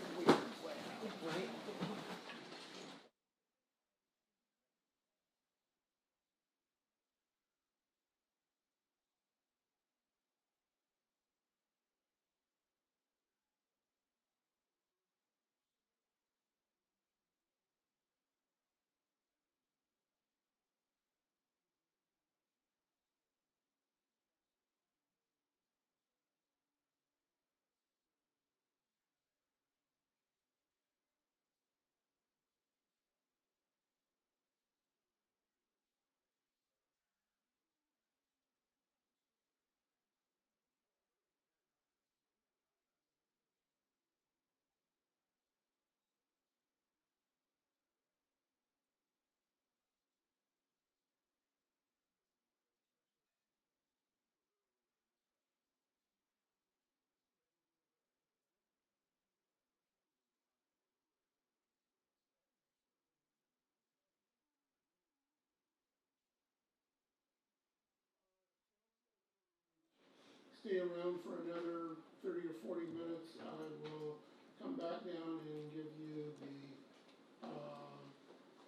Stay around for another 30 or 40 minutes. I will come back down and give you the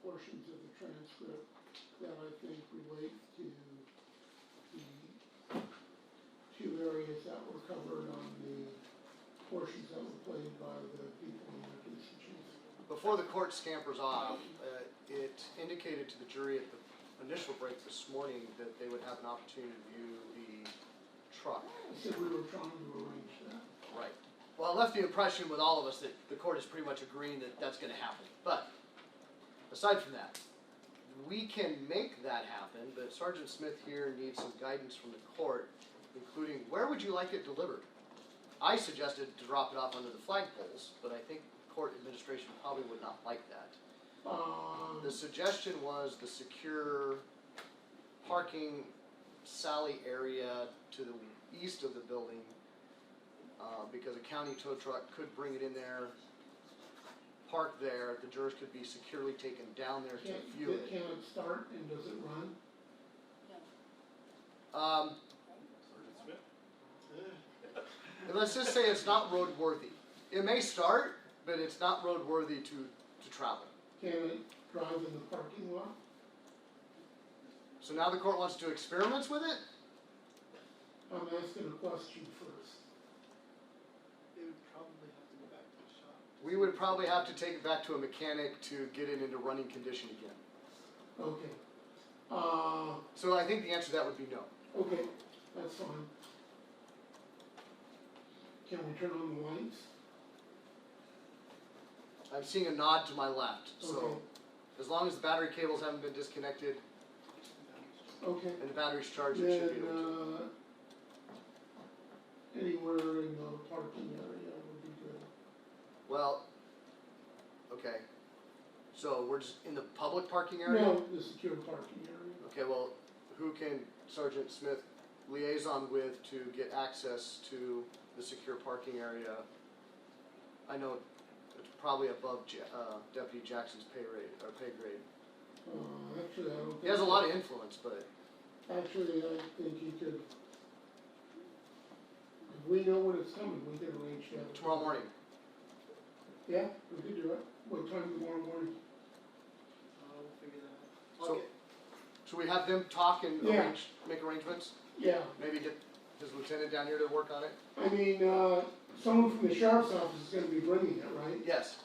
portions of the transcript that I think relate to the two areas that were covered on the portions that were played by the people in the case in chief. Before the court scampers off, it indicated to the jury at the initial break this morning that they would have an opportunity to view the truck. I said we were trying to arrange that. Right. Well, it left the impression with all of us that the court is pretty much agreeing that that's gonna happen. But, aside from that, we can make that happen, but Sergeant Smith here needs some guidance from the court, including where would you like it delivered? I suggested to drop it off under the flagpoles, but I think court administration probably would not like that. The suggestion was the secure parking sally area to the east of the building, because a county tow truck could bring it in there, park there, the jurors could be securely taken down there to view it. Can it start and does it run? Sergeant Smith? Let's just say it's not roadworthy. It may start, but it's not roadworthy to travel. Can it drive in the parking lot? So now the court wants to do experiments with it? I'm asking a question first. They would probably have to go back to the shop. We would probably have to take it back to a mechanic to get it into running condition again. Okay. So I think the answer to that would be no. Okay, that's fine. Can we turn on the lights? I'm seeing a nod to my left, so Okay. as long as the battery cables haven't been disconnected. Okay. and the battery's charged, it should be able to. Then, anywhere in the parking area would be good. Well, okay, so we're just in the public parking area? No, the secure parking area. Okay, well, who can Sergeant Smith liaison with to get access to the secure parking area? I know it's probably above Deputy Jackson's pay grade. Actually, I don't think. He has a lot of influence, but Actually, I think he could, if we know when it's coming, we can arrange that. tomorrow morning. Yeah, we could do it. What time tomorrow morning? We'll figure that out. So- I'll get- Should we have them talk and Yeah. make arrangements? Yeah, Maybe get his lieutenant down here to work on it? I mean, someone from the sheriff's office is gonna be bringing it, right? Yes.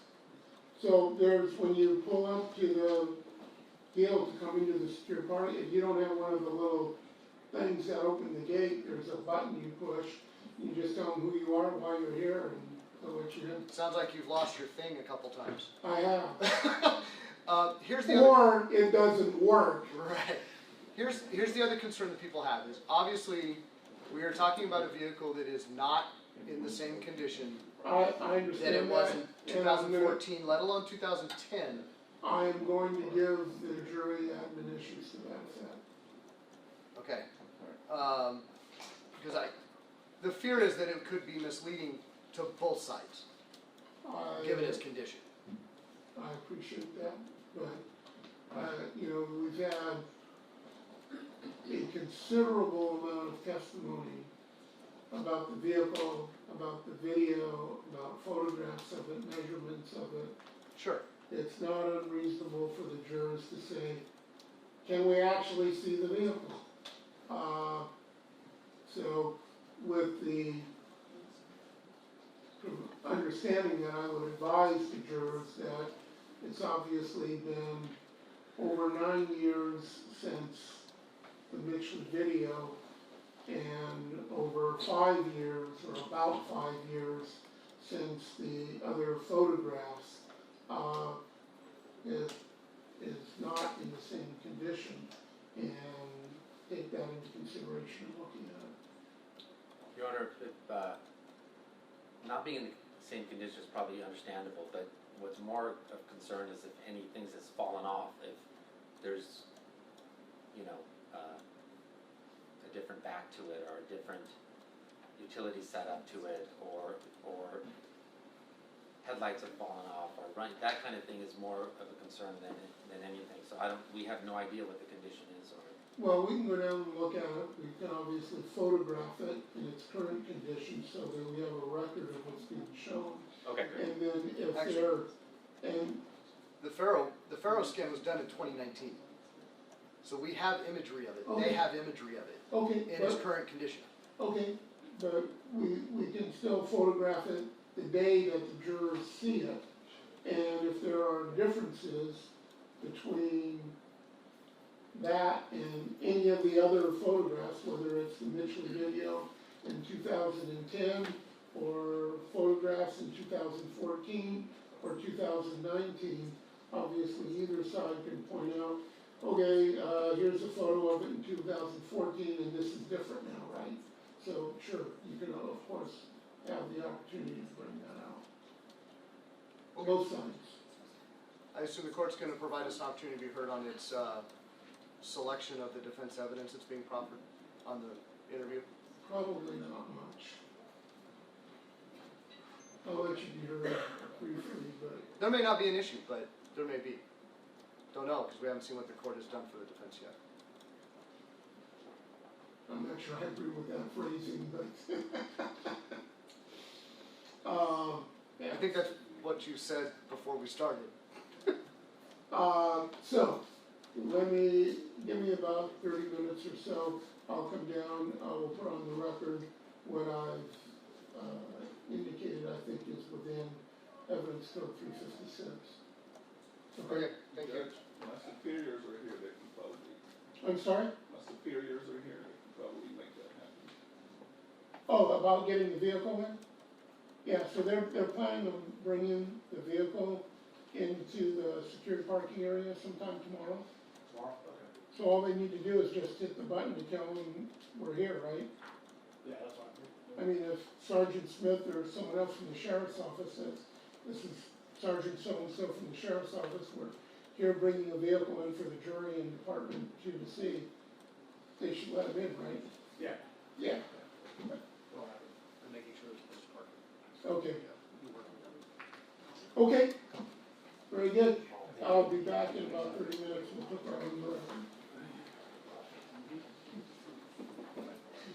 So there's, when you pull up to the deal to come into the secure party, if you don't have one of the little things that open the gate, there's a button you push. You just tell them who you are, why you're here, and they'll let you in. Sounds like you've lost your thing a couple times. I have. Here's the other. Or it doesn't work. Right. Here's the other concern that people have is obviously we are talking about a vehicle that is not in the same condition I understand that it was in that, and I'm gonna- 2014, let alone 2010. I am going to give the jury admonitions to that effect. Okay. Because the fear is that it could be misleading to both sides, given its condition. I appreciate that, but, you know, we've had a considerable amount of testimony about the vehicle, about the video, about photographs of it, measurements of it. Sure. It's not unreasonable for the jurors to say, can we actually see the vehicle? So with the understanding that I would advise the jurors that it's obviously been over 9 years since the Mitchell video and over 5 years, or about 5 years, since the other photographs. It is not in the same condition, and take that into consideration in looking at it. Your Honor, if, not being in the same condition is probably understandable, but what's more of concern is if any things has fallen off, if there's, you know, a different back to it, or a different utility setup to it, or headlights have fallen off, or that kind of thing is more of a concern than anything. So we have no idea what the condition is, or. Well, we can go down and look at it, we can obviously photograph it in its current condition so that we have a record of what's being shown. Okay, great. And then if Actually- and The Faro scan was done in 2019. So we have imagery of it. Okay. They have imagery of it okay, in its but, current condition. okay, but we can still photograph it the day that the jurors see it. And if there are differences between that and any of the other photographs, whether it's the Mitchell video in 2010 or photographs in 2014 or 2019, obviously either side can point out, okay, here's a photo of it in 2014 and this is different now, right? So sure, you can of course have the opportunity to bring that out. Both sides. I assume the court's going to provide us an opportunity to be heard on its selection of the defense evidence that's being proffered on the interview. Probably not much. I'll let you be heard briefly, but There may not be an issue, but there may be. Don't know, because we haven't seen what the court has done for the defense yet. I'm not sure I agree with that phrasing, but. I think that's what you said before we started. So, give me about 30 minutes or so, I'll come down, I will put on the record what I've, indicated I think is within evidence code 356. Okay, thank you. Judge, my superiors are here, they can probably, I'm sorry? my superiors are here, they can probably make that happen. Oh, about getting the vehicle in? Yeah, so they're planning on bringing the vehicle into the secure parking area sometime tomorrow. Tomorrow? Okay. So all they need to do is just hit the button to tell them we're here, right? Yeah, that's fine. I mean, if Sergeant Smith or someone else from the sheriff's office says, this is Sergeant so-and-so from the sheriff's office, we're here bringing a vehicle in for the jury and Department 2 to see, they should let them in, right? Yeah. Yeah. I'm making sure it's this part. Okay, You work with them. okay, very good. I'll be back in about 30 minutes, we'll put that on the.